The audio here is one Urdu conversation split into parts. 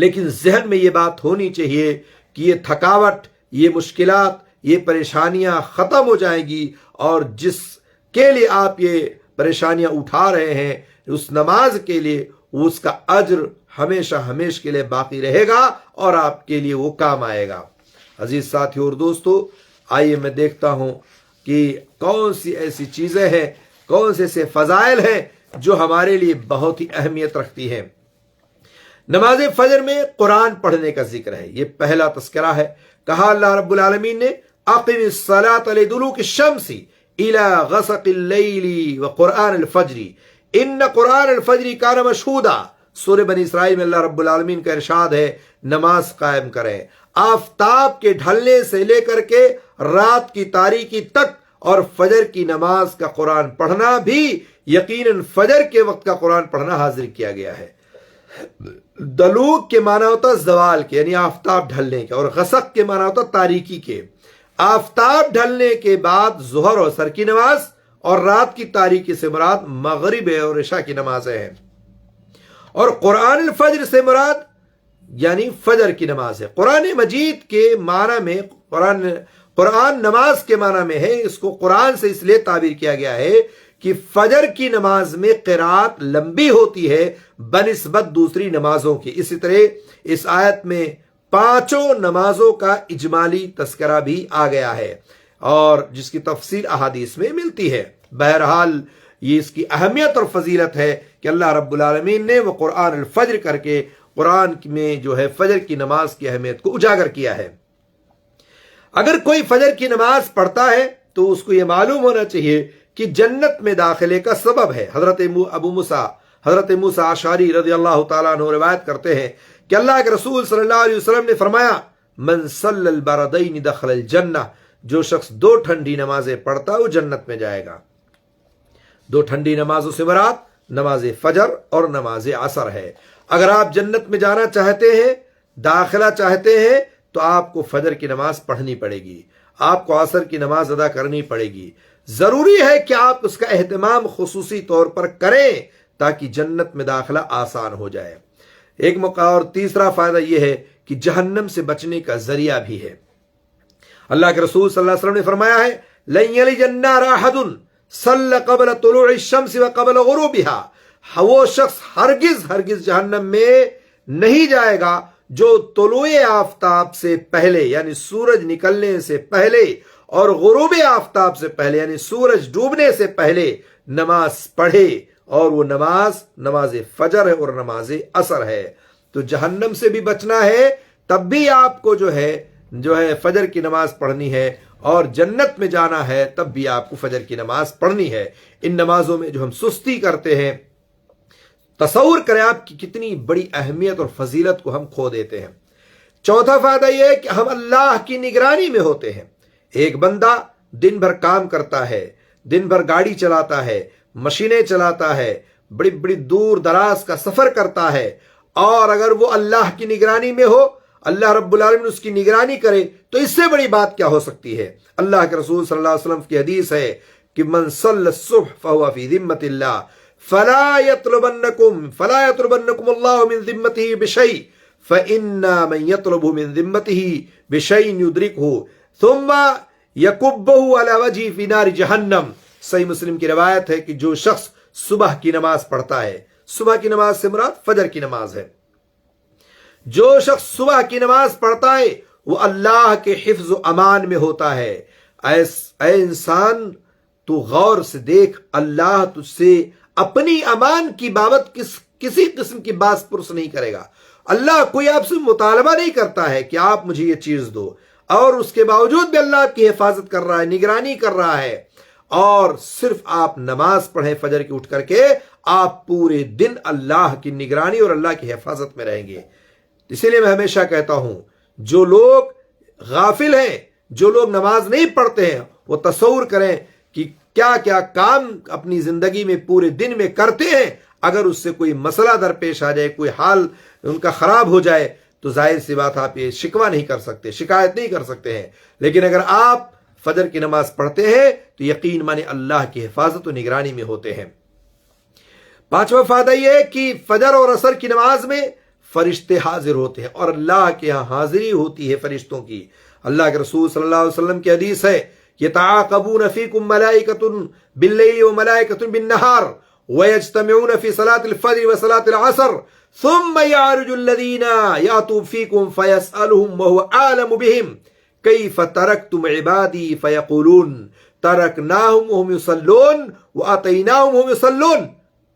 لیکن ذہن میں یہ بات ہونی چاہیے کہ یہ تھکاوٹ، یہ مشکلات، یہ پریشانیاں ختم ہو جائیں گی، اور جس کے لیے آپ یہ پریشانیاں اٹھا رہے ہیں اس نماز کے لیے، اس کا اجر ہمیشہ ہمیشہ کے لیے باقی رہے گا اور آپ کے لیے وہ کام آئے گا۔ عزیز ساتھیوں اور دوستو، آئیے میں دیکھتا ہوں کہ کون سی ایسی چیزیں ہیں، کون سے ایسے فضائل ہیں جو ہمارے لیے بہت ہی اہمیت رکھتی ہیں۔ نماز فجر میں قرآن پڑھنے کا ذکر ہے، یہ پہلا تذکرہ ہے۔ کہا اللہ رب العالمین نے اقم الصلاۃ لدلوک الشمس الى غسق اللیل وقرآن الفجر ان قرآن الفجر کان مشہودا۔ سورہ بنی اسرائیل میں اللہ رب العالمین کا ارشاد ہے نماز قائم کریں آفتاب کے ڈھلنے سے لے کر کے رات کی تاریکی تک، اور فجر کی نماز کا قرآن پڑھنا بھی یقیناً فجر کے وقت کا قرآن پڑھنا حاضر کیا گیا ہے۔ دلوک کے معنی ہوتا زوال کے، یعنی آفتاب ڈھلنے کے، اور غسق کے معنی ہوتا تاریکی کے۔ آفتاب ڈھلنے کے بعد ظہر اور عصر کی نماز، اور رات کی تاریکی سے مراد مغرب اور عشاء کی نمازیں ہیں، اور قرآن الفجر سے مراد یعنی فجر کی نماز ہے۔ قرآن مجید کے معنی میں قرآن نماز کے معنی میں ہے، اس کو قرآن سے اس لیے تعبیر کیا گیا ہے کہ فجر کی نماز میں قرات لمبی ہوتی ہے بنسبت دوسری نمازوں کی۔ اسی طرح اس آیت میں 5 نمازوں کا اجمالی تذکرہ بھی آ گیا ہے، اور جس کی تفصیل احادیث میں ملتی ہے۔ بہرحال یہ اس کی اہمیت اور فضیلت ہے کہ اللہ رب العالمین نے وہ قرآن الفجر کر کے قرآن میں جو ہے فجر کی نماز کی اہمیت کو اجاگر کیا ہے۔ اگر کوئی فجر کی نماز پڑھتا ہے تو اس کو یہ معلوم ہونا چاہیے کہ جنت میں داخلے کا سبب ہے۔ حضرت موسیٰ اشعری رضی اللہ تعالیٰ عنہ روایت کرتے ہیں کہ اللہ کے رسول صلی اللہ علیہ وسلم نے فرمایا من صلی البردین دخل الجنہ، جو شخص 2 ٹھنڈی نمازیں پڑھتا ہے وہ جنت میں جائے گا۔ 2 ٹھنڈی نمازوں سے مراد نماز فجر اور نماز عصر ہے۔ اگر آپ جنت میں جانا چاہتے ہیں، داخلہ چاہتے ہیں، تو آپ کو فجر کی نماز پڑھنی پڑے گی، آپ کو عصر کی نماز ادا کرنی پڑے گی۔ ضروری ہے کہ آپ اس کا اہتمام خصوصی طور پر کریں تاکہ جنت میں داخلہ آسان ہو جائے۔ ایک موقع اور تیسرا فائدہ یہ ہے کہ جہنم سے بچنے کا ذریعہ بھی ہے۔ اللہ کے رسول صلی اللہ علیہ وسلم نے فرمایا ہے لن یلج النار احد صلی قبل طلوع الشمس وقبل غروبها، وہ شخص ہرگز جہنم میں نہیں جائے گا جو طلوع آفتاب سے پہلے یعنی سورج نکلنے سے پہلے اور غروب آفتاب سے پہلے یعنی سورج ڈوبنے سے پہلے نماز پڑھے، اور وہ نماز فجر ہے اور نماز عصر ہے۔ تو جہنم سے بھی بچنا ہے تب بھی آپ کو جو ہے فجر کی نماز پڑھنی ہے، اور جنت میں جانا ہے تب بھی آپ کو فجر کی نماز پڑھنی ہے۔ ان نمازوں میں جو ہم سستی کرتے ہیں، تصور کریں آپ کی کتنی بڑی اہمیت اور فضیلت کو ہم کھو دیتے ہیں۔ چوتھا فائدہ یہ ہے کہ ہم اللہ کی نگرانی میں ہوتے ہیں۔ ایک بندہ دن بھر کام کرتا ہے، دن بھر گاڑی چلاتا ہے، مشینیں چلاتا ہے، بڑی بڑی دور دراز کا سفر کرتا ہے، اور اگر وہ اللہ کی نگرانی میں ہو، اللہ رب العالمین اس کی نگرانی کرے، تو اس سے بڑی بات کیا ہو سکتی ہے۔ اللہ کے رسول صلی اللہ علیہ وسلم کی حدیث ہے کہ من صلی الصبح فهو فی ذمۃ اللہ فلا يطلبنكم الله من ذمته بشيء فإن من يطلبه من ذمته بشيء يدركه ثم يكبه على وجهه في نار جہنم۔ صحیح مسلم کی روایت ہے کہ جو شخص صبح کی نماز پڑھتا ہے، صبح کی نماز سے مراد فجر کی نماز ہے، جو شخص صبح کی نماز پڑھتا ہے وہ اللہ کے حفظ و امان میں ہوتا ہے۔ اے انسان، تو غور سے دیکھ، اللہ تجھ سے اپنی امان کی بابت کسی قسم کی باز پرس نہیں کرے گا۔ اللہ کوئی آپ سے مطالبہ نہیں کرتا ہے کہ آپ مجھے یہ چیز دو، اور اس کے باوجود بھی اللہ آپ کی حفاظت کر رہا ہے، نگرانی کر رہا ہے، اور صرف آپ نماز پڑھیں فجر کی اٹھ کر کے، آپ پورے دن اللہ کی نگرانی اور اللہ کی حفاظت میں رہیں گے۔ اسی لیے میں ہمیشہ کہتا ہوں جو لوگ غافل ہیں، جو لوگ نماز نہیں پڑھتے ہیں، وہ تصور کریں کہ کیا کیا کام اپنی زندگی میں پورے دن میں کرتے ہیں، اگر اس سے کوئی مسئلہ درپیش آ جائے، کوئی حال ان کا خراب ہو جائے، تو ظاہر سی بات آپ یہ شکوہ نہیں کر سکتے، شکایت نہیں کر سکتے ہیں۔ لیکن اگر آپ فجر کی نماز پڑھتے ہیں تو یقین مانے اللہ کی حفاظت و نگرانی میں ہوتے ہیں۔ 5واں فائدہ یہ ہے کہ فجر اور عصر کی نماز میں فرشتے حاضر ہوتے ہیں اور اللہ کے ہاں حاضری ہوتی ہے فرشتوں کی۔ اللہ کے رسول صلی اللہ علیہ وسلم کی حدیث ہے، یتعاقبون فیکم ملائکۃ باللیل وملائکۃ بالنہار ویجتمعون فی صلاۃ الفجر وصلاۃ العصر ثم یعرج الذین یأتون فیکم فیسألهم وهو عالم بهم کیف ترکتم عبادی فیقولون ترکناہم وہم یصلون واتیناہم وہم یصلون۔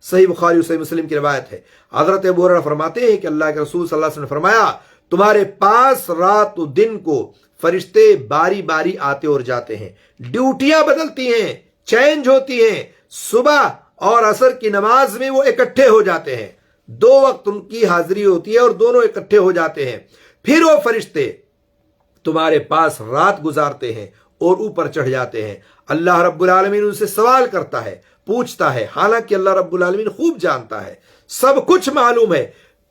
صحیح بخاری و صحیح مسلم کی روایت ہے۔ حضرت ابو ہریرہ فرماتے ہیں کہ اللہ کے رسول صلی اللہ علیہ وسلم نے فرمایا، تمہارے پاس رات و دن کو فرشتے باری باری آتے اور جاتے ہیں، ڈیوٹیاں بدلتی ہیں، چینج ہوتی ہیں۔ صبح اور عصر کی نماز میں وہ اکٹھے ہو جاتے ہیں، 2 وقت ان کی حاضری ہوتی ہے اور دونوں اکٹھے ہو جاتے ہیں۔ پھر وہ فرشتے تمہارے پاس رات گزارتے ہیں اور اوپر چڑھ جاتے ہیں۔ اللہ رب العالمین ان سے سوال کرتا ہے، پوچھتا ہے، حالانکہ اللہ رب العالمین خوب جانتا ہے، سب کچھ معلوم ہے۔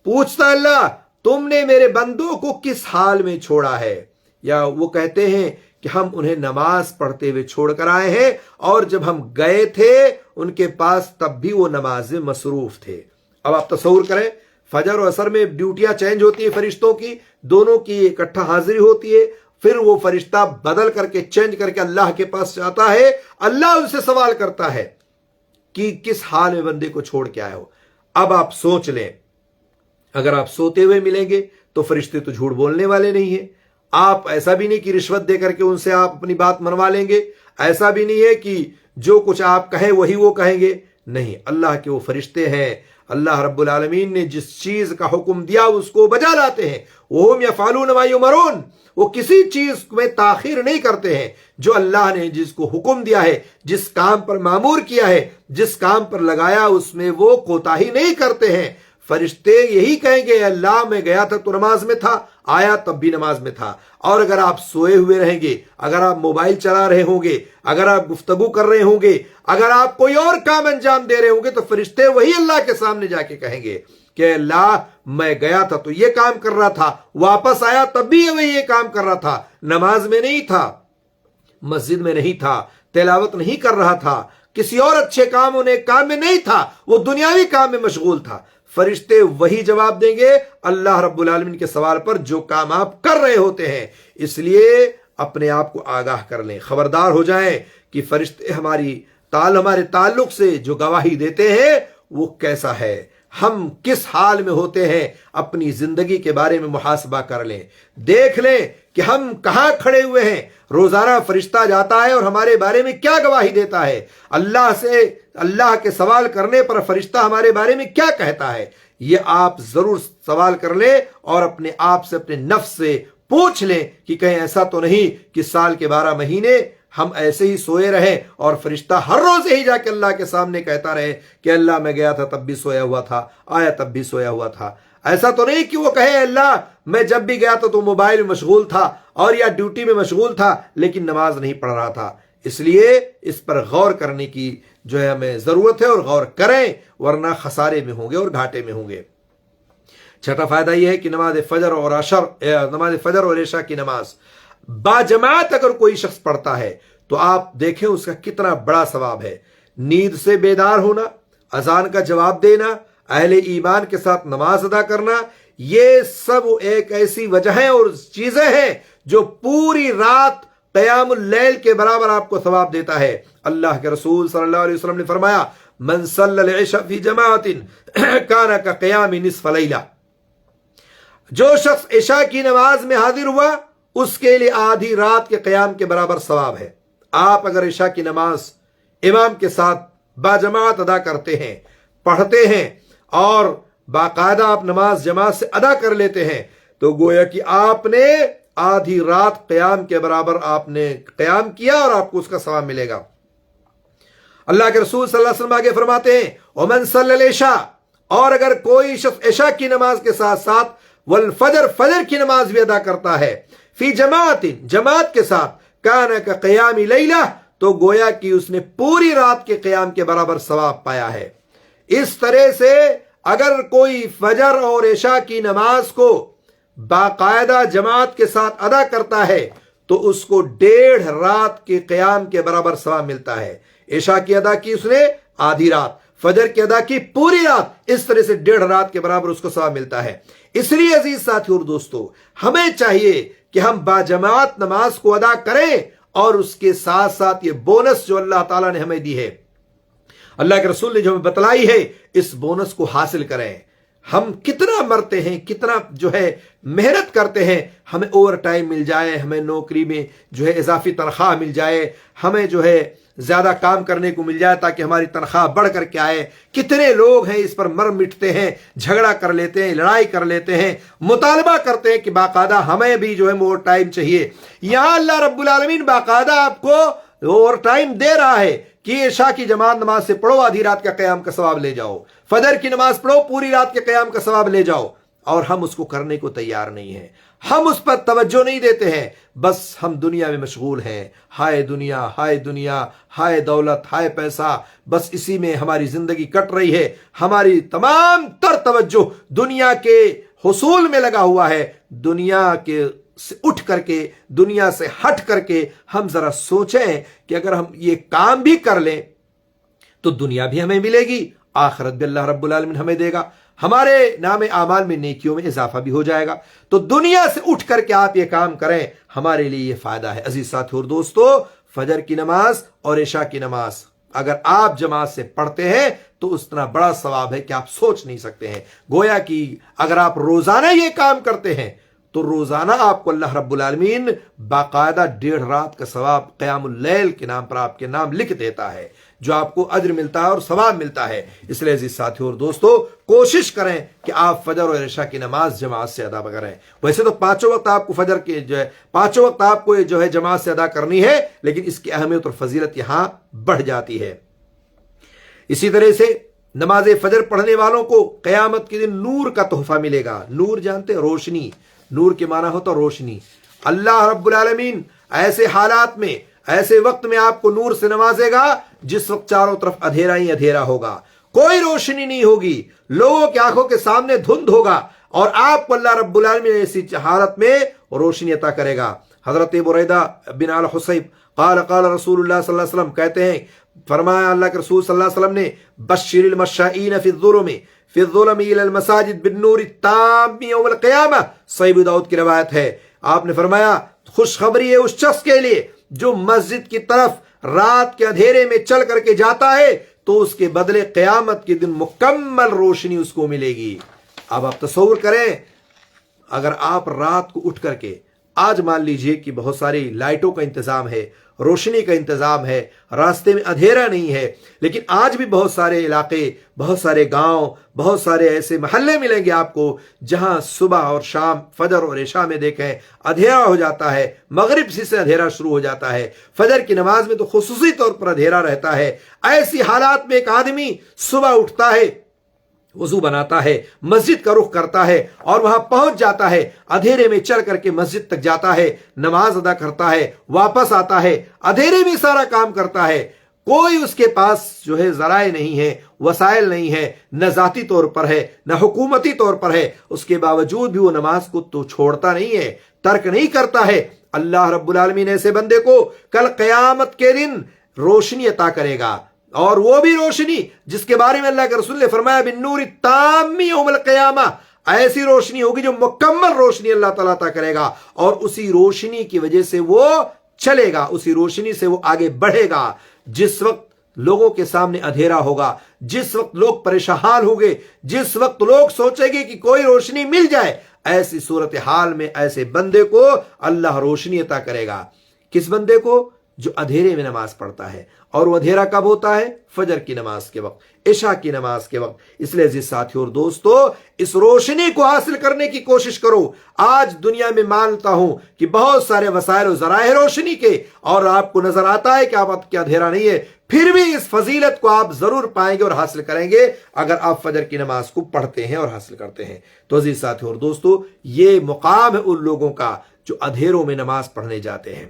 پوچھتا اللہ، تم نے میرے بندوں کو کس حال میں چھوڑا ہے؟ یا وہ کہتے ہیں کہ ہم انہیں نماز پڑھتے ہوئے چھوڑ کر آئے ہیں، اور جب ہم گئے تھے ان کے پاس تب بھی وہ نماز میں مصروف تھے۔ اب آپ تصور کریں، فجر و عصر میں ڈیوٹیاں چینج ہوتی ہیں فرشتوں کی، دونوں کی اکٹھا حاضری ہوتی ہے، پھر وہ فرشتہ بدل کر کے چینج کر کے اللہ کے پاس جاتا ہے، اللہ ان سے سوال کرتا ہے کہ کس حال میں بندے کو چھوڑ کے آئے ہو۔ اب آپ سوچ لیں، اگر آپ سوتے ہوئے ملیں گے تو فرشتے تو جھوٹ بولنے والے نہیں ہیں۔ آپ ایسا بھی نہیں کہ رشوت دے کر کے ان سے آپ اپنی بات منوا لیں گے، ایسا بھی نہیں ہے کہ جو کچھ آپ کہیں وہی وہ کہیں گے، نہیں، اللہ کے وہ فرشتے ہیں، اللہ رب العالمین نے جس چیز کا حکم دیا اس کو بجا لاتے ہیں۔ وَهُمْ يَفْعَلُونَ مَا يُؤْمَرُونَ، وہ کسی چیز میں تاخیر نہیں کرتے ہیں، جو اللہ نے جس کو حکم دیا ہے، جس کام پر مامور کیا ہے، جس کام پر لگایا، اس میں وہ کوتاہی نہیں کرتے ہیں۔ فرشتے یہی کہیں گے، اللہ میں گیا تھا تو نماز میں تھا، آیا تب بھی نماز میں تھا۔ اور اگر آپ سوئے ہوئے رہیں گے، اگر آپ موبائل چلا رہے ہوں گے، اگر آپ گفتگو کر رہے ہوں گے، اگر آپ کوئی اور کام انجام دے رہے ہوں گے، تو فرشتے وہی اللہ کے سامنے جا کے کہیں گے کہ اللہ میں گیا تھا تو یہ کام کر رہا تھا، واپس آیا تب بھی میں یہ کام کر رہا تھا، نماز میں نہیں تھا، مسجد میں نہیں تھا، تلاوت نہیں کر رہا تھا، کسی اور اچھے کام میں نہیں تھا، وہ دنیاوی کام میں مشغول تھا۔ فرشتے وہی جواب دیں گے اللہ رب العالمین کے سوال پر جو کام آپ کر رہے ہوتے ہیں۔ اس لیے اپنے آپ کو آگاہ کر لیں، خبردار ہو جائیں کہ فرشتے ہمارے تعلق سے جو گواہی دیتے ہیں وہ کیسا ہے، ہم کس حال میں ہوتے ہیں، اپنی زندگی کے بارے میں محاسبہ کر لیں، دیکھ لیں کہ ہم کہاں کھڑے ہوئے ہیں۔ روزانہ فرشتہ جاتا ہے اور ہمارے بارے میں کیا گواہی دیتا ہے، اللہ سے اللہ کے سوال کرنے پر فرشتہ ہمارے بارے میں کیا کہتا ہے، یہ آپ ضرور سوال کر لیں اور اپنے آپ سے، اپنے نفس سے پوچھ لیں کہ کہیں ایسا تو نہیں کہ سال کے 12 مہینے ہم ایسے ہی سوئے رہے اور فرشتہ ہر روز یہی جا کے اللہ کے سامنے کہتا رہے کہ اللہ میں گیا تھا تب بھی سویا ہوا تھا، آیا تب بھی سویا ہوا تھا۔ ایسا تو نہیں کہ وہ کہے اللہ میں جب بھی گیا تو موبائل میں مشغول تھا اور یا ڈیوٹی میں مشغول تھا لیکن نماز نہیں پڑھ رہا تھا۔ اس لیے اس پر غور کرنے کی جو ہے ہمیں ضرورت ہے، اور غور کریں ورنہ خسارے میں ہوں گے اور گھاٹے میں ہوں گے۔ چھٹا فائدہ یہ ہے کہ نماز فجر اور عشاء کی نماز باجماعت اگر کوئی شخص پڑھتا ہے تو آپ دیکھیں اس کا کتنا بڑا ثواب ہے۔ نیند سے بیدار ہونا، اذان کا جواب دینا، اہل ایمان کے ساتھ نماز ادا کرنا، یہ سب ایک ایسی وجہیں اور چیزیں ہیں جو پوری رات قیام اللیل کے برابر آپ کو ثواب دیتا ہے۔ اللہ کے رسول صلی اللہ علیہ وسلم نے فرمایا، من صلی العشاء فی جماعت کان کقیام نصف لیلہ، جو شخص عشاء کی نماز میں حاضر ہوا اس کے لیے آدھی رات کے قیام کے برابر ثواب ہے۔ آپ اگر عشاء کی نماز امام کے ساتھ باجماعت ادا کرتے ہیں، پڑھتے ہیں اور باقاعدہ آپ نماز جماعت سے ادا کر لیتے ہیں تو گویا کہ آپ نے آدھی رات قیام کے برابر آپ نے قیام کیا اور آپ کو اس کا ثواب ملے گا۔ اللہ کے رسول صلی اللہ علیہ وسلم آگے فرماتے ہیں، ومن صلی العشاء، اور اگر کوئی شخص عشاء کی نماز کے ساتھ ساتھ والفجر، فجر کی نماز بھی ادا کرتا ہے، فی جماعت، جماعت کے ساتھ، کان کقیام لیلہ، تو گویا کہ اس نے پوری رات کے قیام کے برابر ثواب پایا ہے۔ اس طرح سے اگر کوئی فجر اور عشاء کی نماز کو باقاعدہ جماعت کے ساتھ ادا کرتا ہے تو اس کو 1.5 رات کے قیام کے برابر ثواب ملتا ہے۔ عشاء کی ادا کی اس نے آدھی رات، فجر کی ادا کی پوری رات، اس طرح سے 1.5 رات کے برابر اس کو ثواب ملتا ہے۔ اس لیے عزیز ساتھی اور دوستو، ہمیں چاہیے کہ ہم باجماعت نماز کو ادا کریں، اور اس کے ساتھ ساتھ یہ بونس جو اللہ تعالیٰ نے ہمیں دی ہے، اللہ کے رسول نے جو ہمیں بتلائی ہے، اس بونس کو حاصل کریں۔ ہم کتنا مرتے ہیں، کتنا محنت کرتے ہیں، ہمیں اوور ٹائم مل جائے، ہمیں نوکری میں اضافی تنخواہ مل جائے، ہمیں زیادہ کام کرنے کو مل جائے تاکہ ہماری تنخواہ بڑھ کر کے آئے۔ کتنے لوگ ہیں اس پر مر مٹتے ہیں، جھگڑا کر لیتے ہیں، لڑائی کر لیتے ہیں، مطالبہ کرتے ہیں کہ باقاعدہ ہمیں بھی اوور ٹائم چاہیے۔ یہاں اللہ رب العالمین باقاعدہ آپ کو اوور ٹائم دے رہا ہے کہ عشاء کی جماعت نماز سے پڑھو، آدھی رات کا قیام کا ثواب لے جاؤ، فجر کی نماز پڑھو، پوری رات کے قیام کا ثواب لے جاؤ، اور ہم اس کو کرنے کو تیار نہیں ہیں، ہم اس پر توجہ نہیں دیتے ہیں، بس ہم دنیا میں مشغول ہیں، ہائے دنیا، ہائے دنیا، ہائے دولت، ہائے پیسہ، بس اسی میں ہماری زندگی کٹ رہی ہے، ہماری تمام تر توجہ دنیا کے حصول میں لگا ہوا ہے۔ دنیا کے سے اٹھ کر کے، دنیا سے ہٹ کر کے ہم ذرا سوچیں کہ اگر ہم یہ کام بھی کر لیں تو دنیا بھی ہمیں ملے گی، آخرت بھی اللہ رب العالمین ہمیں دے گا، ہمارے نام اعمال میں نیکیوں میں اضافہ بھی ہو جائے گا۔ تو دنیا سے اٹھ کر کے آپ یہ کام کریں، ہمارے لیے یہ فائدہ ہے۔ عزیز ساتھی اور دوستو، فجر کی نماز اور عشاء کی نماز اگر آپ جماعت سے پڑھتے ہیں تو اتنا بڑا ثواب ہے کہ آپ سوچ نہیں سکتے ہیں۔ گویا کہ اگر آپ روزانہ یہ کام کرتے ہیں تو روزانہ آپ کو اللہ رب العالمین باقاعدہ 1.5 رات کا ثواب قیام اللیل کے نام پر آپ کے نام لکھ دیتا ہے، جو آپ کو اجر ملتا ہے اور ثواب ملتا ہے۔ اس لیے عزیز ساتھی اور دوستو، کوشش کریں کہ آپ فجر اور عشاء کی نماز جماعت سے ادا کریں۔ ویسے تو 5 وقت آپ کو فجر کے 5 وقت آپ کو جماعت سے ادا کرنی ہے، لیکن اس کی اہمیت اور فضیلت یہاں بڑھ جاتی ہے۔ اسی طرح سے نماز فجر پڑھنے والوں کو قیامت کے دن نور کا تحفہ ملے گا۔ نور جانتے ہیں؟ روشنی۔ نور کے معنی ہوتا روشنی۔ اللہ رب العالمین ایسے حالات میں، ایسے وقت میں آپ کو نور سے نوازے گا جس وقت چاروں طرف اندھیرا ہی اندھیرا ہوگا، کوئی روشنی نہیں ہوگی، لوگوں کی آنکھوں کے سامنے دھند ہوگا، اور آپ کو اللہ رب العالمین ایسی حالت میں روشنی عطا کرے گا۔ حضرت بریدہ بن الحصیب قال قال رسول اللہ صلی اللہ علیہ وسلم کہتے ہیں، فرمایا اللہ کے رسول صلی اللہ علیہ وسلم نے، بشر المشائین فی الظلم الى المساجد بالنور التام یوم القیامہ، صحیح ابو داؤد کی روایت ہے۔ آپ نے فرمایا خوشخبری ہے اس شخص کے لیے جو مسجد کی طرف رات کے اندھیرے میں چل کر کے جاتا ہے تو اس کے بدلے قیامت کے دن مکمل روشنی اس کو ملے گی۔ اب آپ تصور کریں، اگر آپ رات کو اٹھ کر کے، آج مان لیجئے کہ بہت ساری لائٹوں کا انتظام ہے، روشنی کا انتظام ہے، راستے میں اندھیرا نہیں ہے، لیکن آج بھی بہت سارے علاقے، بہت سارے گاؤں، بہت سارے ایسے محلے ملیں گے آپ کو جہاں صبح اور شام، فجر اور عشاء میں دیکھیں اندھیرا ہو جاتا ہے، مغرب سے اندھیرا شروع ہو جاتا ہے، فجر کی نماز میں تو خصوصی طور پر اندھیرا رہتا ہے۔ ایسی حالات میں ایک آدمی صبح اٹھتا ہے، وضو بناتا ہے، مسجد کا رخ کرتا ہے اور وہاں پہنچ جاتا ہے، اندھیرے میں چل کر کے مسجد تک جاتا ہے، نماز ادا کرتا ہے، واپس آتا ہے، اندھیرے میں سارا کام کرتا ہے، کوئی اس کے پاس ذرائع نہیں ہے، وسائل نہیں ہے، نہ ذاتی طور پر ہے نہ حکومتی طور پر ہے، اس کے باوجود بھی وہ نماز کو تو چھوڑتا نہیں ہے، ترک نہیں کرتا ہے۔ اللہ رب العالمین ایسے بندے کو کل قیامت کے دن روشنی عطا کرے گا، اور وہ بھی روشنی جس کے بارے میں اللہ کے رسول نے فرمایا بالنور التام یوم القیامہ، ایسی روشنی ہوگی جو مکمل روشنی اللہ تعالیٰ عطا کرے گا، اور اسی روشنی کی وجہ سے وہ چلے گا، اسی روشنی سے وہ آگے بڑھے گا۔ جس وقت لوگوں کے سامنے اندھیرا ہوگا، جس وقت لوگ پریشان ہوں گے، جس وقت لوگ سوچیں گے کہ کوئی روشنی مل جائے، ایسی صورتحال میں ایسے بندے کو اللہ روشنی عطا کرے گا۔ کس بندے کو؟ جو اندھیرے میں نماز پڑھتا ہے، اور وہ اندھیرا کب ہوتا ہے؟ فجر کی نماز کے وقت، عشاء کی نماز کے وقت۔ اس لیے عزیز ساتھی اور دوستو، اس روشنی کو حاصل کرنے کی کوشش کرو۔ آج دنیا میں مانتا ہوں کہ بہت سارے وسائل و ذرائع روشنی کے، اور آپ کو نظر آتا ہے کہ آپ کیا اندھیرا نہیں ہے، پھر بھی اس فضیلت کو آپ ضرور پائیں گے اور حاصل کریں گے اگر آپ فجر کی نماز کو پڑھتے ہیں اور حاصل کرتے ہیں۔ تو عزیز ساتھی اور دوستو، یہ مقام ہے ان لوگوں کا جو اندھیروں میں نماز پڑھنے جاتے ہیں۔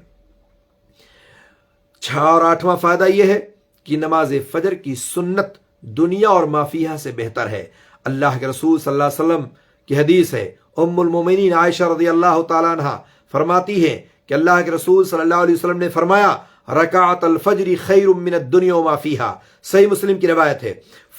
6 اور 8واں فائدہ یہ ہے کہ نماز فجر کی سنت دنیا اور ما فیہا سے بہتر ہے۔ اللہ کے رسول صلی اللہ علیہ وسلم کی حدیث ہے، ام المومنین عائشہ رضی اللہ تعالیٰ عنہ فرماتی ہیں کہ اللہ کے رسول صلی اللہ علیہ وسلم نے فرمایا، رکعت الفجر خیر من الدنیا وما فیہا، صحیح مسلم کی روایت ہے۔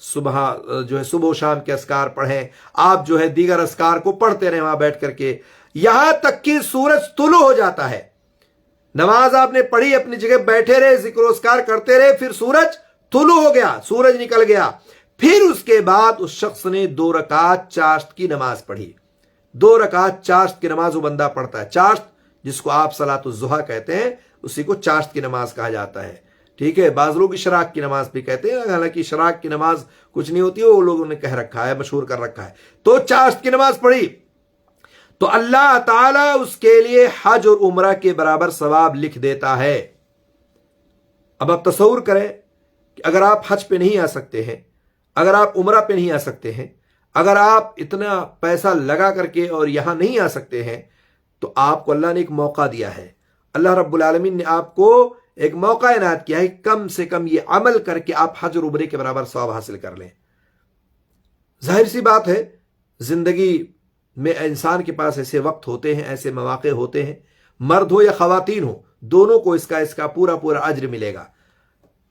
صبح و شام کے اذکار پڑھیں، آپ جو ہے دیگر اذکار کو پڑھتے رہیں وہاں بیٹھ کر کے، یہاں تک کہ سورج طلوع ہو جاتا ہے۔ نماز آپ نے پڑھی، اپنی جگہ بیٹھے رہے، ذکر و اذکار کرتے رہے، پھر سورج طلوع ہو گیا، سورج نکل گیا، پھر اس کے بعد اس شخص نے 2 رکعت چاشت کی نماز پڑھی۔ 2 رکعت چاشت کی نماز وہ بندہ پڑھتا ہے۔ چاشت جس کو آپ صلاۃ الضحیٰ کہتے ہیں، اسی کو چاشت کی نماز کہا جاتا ہے، ٹھیک ہے۔ بعض لوگ اشراق کی نماز بھی کہتے ہیں، حالانکہ اشراق کی نماز کچھ نہیں ہوتی، وہ لوگوں نے کہہ رکھا ہے، مشہور کر رکھا ہے۔ تو چاشت کی نماز پڑھی تو اللہ تعالیٰ اس کے لیے حج اور عمرہ کے برابر ثواب لکھ دیتا ہے۔ اب آپ تصور کریں کہ اگر آپ حج پہ نہیں آ سکتے ہیں، اگر آپ عمرہ پہ نہیں آ سکتے ہیں، اگر آپ اتنا پیسہ لگا کر کے اور یہاں نہیں آ سکتے ہیں، تو آپ کو اللہ نے ایک موقع دیا ہے۔ اللہ رب العالمین نے آپ کو ایک موقع عنایت کیا ہے، کم سے کم یہ عمل کر کے آپ حج اور عمرے کے برابر ثواب حاصل کر لیں۔ ظاہر سی بات ہے، زندگی میں انسان کے پاس ایسے وقت ہوتے ہیں، ایسے مواقع ہوتے ہیں، مرد ہو یا خواتین ہو، دونوں کو اس کا پورا اجر ملے گا۔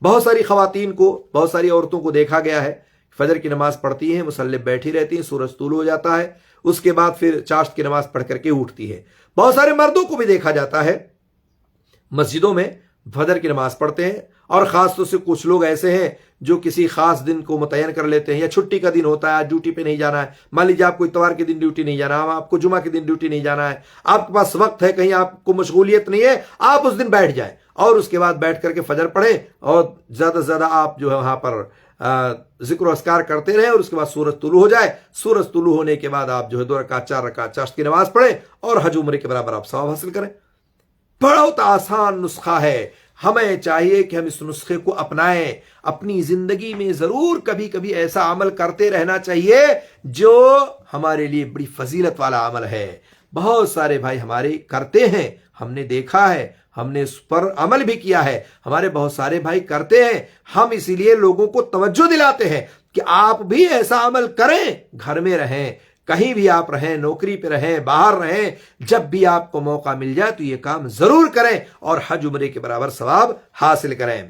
بہت ساری خواتین کو، بہت ساری عورتوں کو دیکھا گیا ہے، فجر کی نماز پڑھتی ہیں، مصلی بیٹھی رہتی ہیں، سورج طلوع ہو جاتا ہے، اس کے بعد پھر چاشت کی نماز پڑھ کر کے اٹھتی ہے۔ بہت سارے مردوں کو بھی دیکھا جاتا ہے مسجدوں میں فجر کی نماز پڑھتے ہیں، اور خاص طور سے کچھ لوگ ایسے ہیں جو کسی خاص دن کو متعین کر لیتے ہیں، یا چھٹی کا دن ہوتا ہے، آج ڈیوٹی پہ نہیں جانا ہے، مان لیجیے آپ کو اتوار کے دن ڈیوٹی نہیں جانا ہے، آپ کو جمعہ کے دن ڈیوٹی نہیں جانا ہے، آپ کے پاس وقت ہے، کہیں آپ کو مشغولیت نہیں ہے، آپ اس دن بیٹھ جائیں اور اس کے بعد بیٹھ کر کے فجر پڑھیں، اور زیادہ سے زیادہ آپ جو ہے وہاں پر ذکر و اذکار کرتے رہیں، اور اس کے بعد سورج طلوع ہو جائے، سورج طلوع ہونے کے بعد آپ جو ہے 2 رکعت 4 رکعت چاشت کی نماز پڑھیں اور حج عمرے کے برابر آپ ثواب حاصل کریں۔ بہت آسان نسخہ ہے، ہمیں چاہیے کہ ہم اس نسخے کو اپنائیں، اپنی زندگی میں ضرور کبھی کبھی ایسا عمل کرتے رہنا چاہیے جو ہمارے لیے بڑی فضیلت والا عمل ہے۔ بہت سارے بھائی ہمارے کرتے ہیں، ہم نے دیکھا ہے، ہم نے اس پر عمل بھی کیا ہے، ہمارے بہت سارے بھائی کرتے ہیں، ہم اسی لیے لوگوں کو توجہ دلاتے ہیں کہ آپ بھی ایسا عمل کریں، گھر میں رہیں، کہیں بھی آپ رہیں، نوکری پہ رہیں، باہر رہیں، جب بھی آپ کو موقع مل جائے تو یہ کام ضرور کریں اور حج عمرے کے برابر ثواب حاصل کریں۔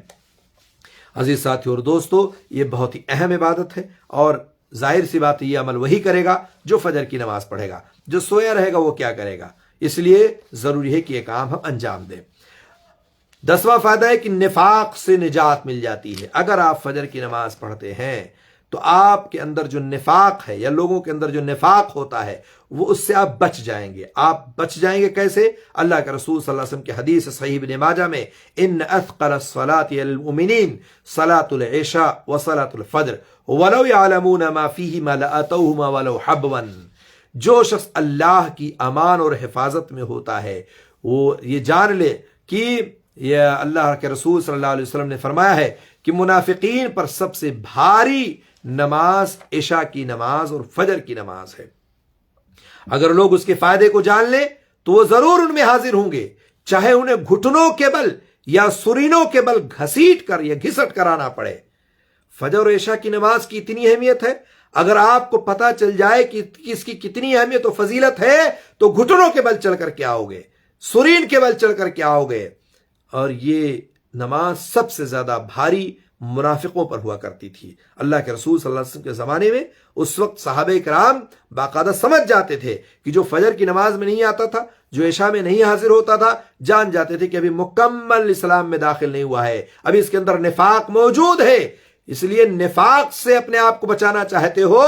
عزیز ساتھیو اور دوستو، یہ بہت ہی اہم عبادت ہے، اور ظاہر سی بات یہ عمل وہی کرے گا جو فجر کی نماز پڑھے گا، جو سویا رہے گا وہ کیا کرے گا؟ اس لیے ضروری ہے کہ یہ کام ہم انجام دیں۔ 10واں فائدہ ہے کہ نفاق سے نجات مل جاتی ہے۔ اگر آپ فجر کی نماز پڑھتے ہیں تو آپ کے اندر جو نفاق ہے، یا لوگوں کے اندر جو نفاق ہوتا ہے، وہ اس سے آپ بچ جائیں گے۔ آپ بچ جائیں گے کیسے؟ اللہ کے رسول صلی اللہ علیہ وسلم کی حدیث صحیح ابن ماجہ میں، ان اثقل الصلاة علی المؤمنین صلاة العشاء وصلاة الفجر ولو يعلمون ما فیہما لاتوہما ولو حبوا۔ جو شخص اللہ کی امان اور حفاظت میں ہوتا ہے، وہ یہ جان لے کہ یہ اللہ کے رسول صلی اللہ علیہ وسلم نے فرمایا ہے کہ منافقین پر سب سے بھاری نماز عشاء کی نماز اور فجر کی نماز ہے۔ اگر لوگ اس کے فائدے کو جان لیں تو وہ ضرور ان میں حاضر ہوں گے، چاہے انہیں گھٹنوں کے بل یا سرینوں کے بل گھسیٹ کر یا گھسٹ کر آنا پڑے۔ فجر اور عشاء کی نماز کی اتنی اہمیت ہے، اگر آپ کو پتہ چل جائے کہ اس کی کتنی اہمیت و فضیلت ہے تو گھٹنوں کے بل چل کر کے آؤ گے، سرین کے بل چل کر کے آؤ گے۔ اور یہ نماز سب سے زیادہ بھاری منافقوں پر ہوا کرتی تھی۔ اللہ کے رسول صلی اللہ علیہ وسلم کے زمانے میں اس وقت صحابہ کرام باقاعدہ سمجھ جاتے تھے کہ جو فجر کی نماز میں نہیں آتا تھا، جو عشاء میں نہیں حاضر ہوتا تھا، جان جاتے تھے کہ ابھی مکمل اسلام میں داخل نہیں ہوا ہے، ابھی اس کے اندر نفاق موجود ہے۔ اس لیے نفاق سے اپنے آپ کو بچانا چاہتے ہو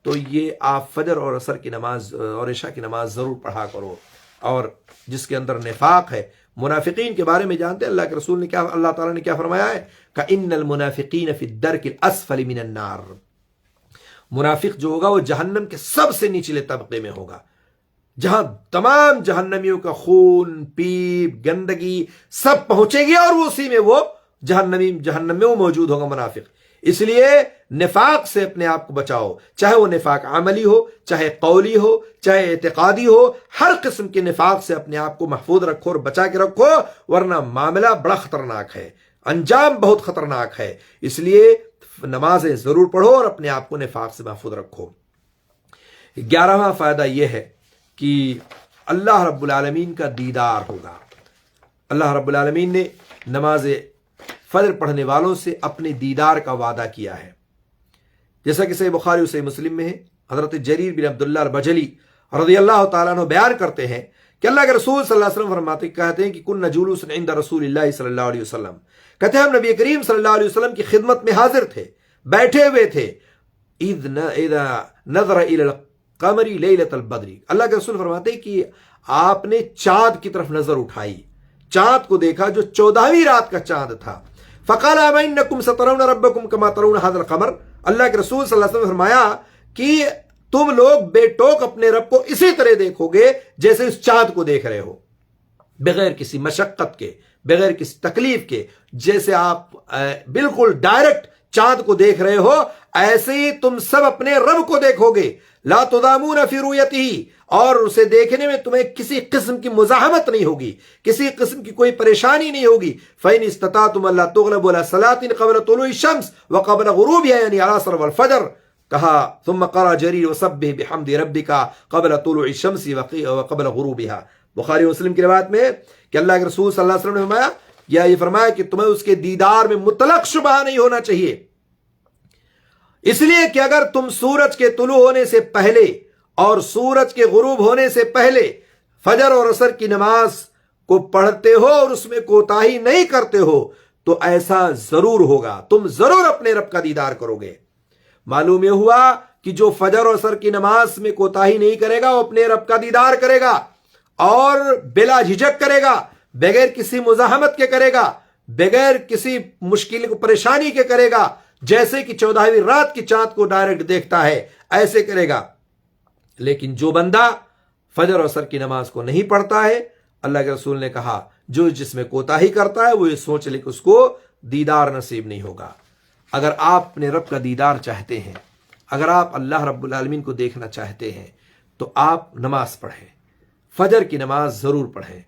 تو یہ آپ فجر اور عصر کی نماز اور عشاء کی نماز ضرور پڑھا کرو۔ اور جس کے اندر نفاق ہے، منافقین کے بارے میں جانتے ہیں اللہ کے رسول نے کیا، اللہ تعالیٰ نے کیا فرمایا ہے کہ ان المنافقین فی الدرک الاسفل من النار۔ منافق جو ہوگا وہ جہنم کے سب سے نچلے طبقے میں ہوگا، جہاں تمام جہنمیوں کا خون، پیپ، گندگی سب پہنچے گی، اور وہ اسی میں وہ جہنم میں وہ موجود ہوگا منافق۔ اس لیے نفاق سے اپنے آپ کو بچاؤ، چاہے وہ نفاق عملی ہو، چاہے قولی ہو، چاہے اعتقادی ہو، ہر قسم کے نفاق سے اپنے آپ کو محفوظ رکھو اور بچا کے رکھو، ورنہ معاملہ بڑا خطرناک ہے، انجام بہت خطرناک ہے۔ اس لیے نمازیں ضرور پڑھو اور اپنے آپ کو نفاق سے محفوظ رکھو۔ 11واں فائدہ یہ ہے کہ اللہ رب العالمین کا دیدار ہوگا۔ اللہ رب العالمین نے نماز فجر پڑھنے والوں سے اپنے دیدار کا وعدہ کیا ہے۔ جیسا کہ صحیح بخاری و صحیح مسلم میں ہے، حضرت جریر بن عبداللہ البجلی رضی اللہ تعالیٰ عنہ بیان کرتے ہیں کہ اللہ کے رسول صلی اللہ علیہ وسلم کہتے ہیں کہ کن جلوس عند رسول اللہ صلی اللہ علیہ وسلم، کہتے ہیں ہم نبی کریم صلی اللہ علیہ وسلم کی خدمت میں حاضر تھے، بیٹھے ہوئے تھے، اذا نظر الى القمر لیلۃ البدر، اللہ کے رسول فرماتے ہیں کہ آپ نے چاند کی طرف نظر اٹھائی، چاند کو دیکھا جو 14ویں رات کا چاند تھا، فقال اما انکم سترون ربکم کما ترون هذا القمر، اللہ کے رسول صلی اللہ علیہ وسلم نے فرمایا کہ تم لوگ بے ٹوک اپنے رب کو اسی طرح دیکھو گے جیسے اس چاند کو دیکھ رہے ہو، بغیر کسی مشقت کے، بغیر کسی تکلیف کے، جیسے آپ بالکل ڈائریکٹ چاند کو دیکھ رہے ہو ایسے ہی تم سب اپنے رب کو دیکھو گے، لا تضامون فی رؤیتہ، اور اسے دیکھنے میں تمہیں کسی قسم کی مزاحمت نہیں ہوگی، کسی قسم کی کوئی پریشانی نہیں ہوگی، فإن استطعتم الا تغلبوا على صلاة قبل طلوع الشمس وقبل غروبها یعنی العصر والفجر، کہا ثم قرأ جریر وسبح بحمد ربک قبل طلوع الشمس وقبل غروبها، بخاری مسلم کی روایت میں کہ اللہ کے رسول صلی اللہ علیہ وسلم نے فرمایا یا یہ فرمایا کہ تمہیں اس کے دیدار میں مطلق شبہ نہیں ہونا چاہیے، اس لیے کہ اگر تم سورج کے طلوع ہونے سے پہلے اور سورج کے غروب ہونے سے پہلے فجر اور عصر کی نماز کو پڑھتے ہو اور اس میں کوتاہی نہیں کرتے ہو تو ایسا ضرور ہوگا، تم ضرور اپنے رب کا دیدار کرو گے۔ معلوم یہ ہوا کہ جو فجر اور عصر کی نماز میں کوتاہی نہیں کرے گا وہ اپنے رب کا دیدار کرے گا اور بلا جھجک کرے گا، بغیر کسی مزاحمت کے کرے گا، بغیر کسی مشکل کو پریشانی کے کرے گا، جیسے کہ 14ویں رات کی چاند کو ڈائریکٹ دیکھتا ہے ایسے کرے گا۔ لیکن جو بندہ فجر اور عصر کی نماز کو نہیں پڑھتا ہے، اللہ کے رسول نے کہا جو جس میں کوتاہی کرتا ہے وہ یہ سوچ لے کہ اس کو دیدار نصیب نہیں ہوگا۔ اگر آپ اپنے رب کا دیدار چاہتے ہیں، اگر آپ اللہ رب العالمین کو دیکھنا چاہتے ہیں تو آپ نماز پڑھیں، فجر کی نماز ضرور پڑھیں۔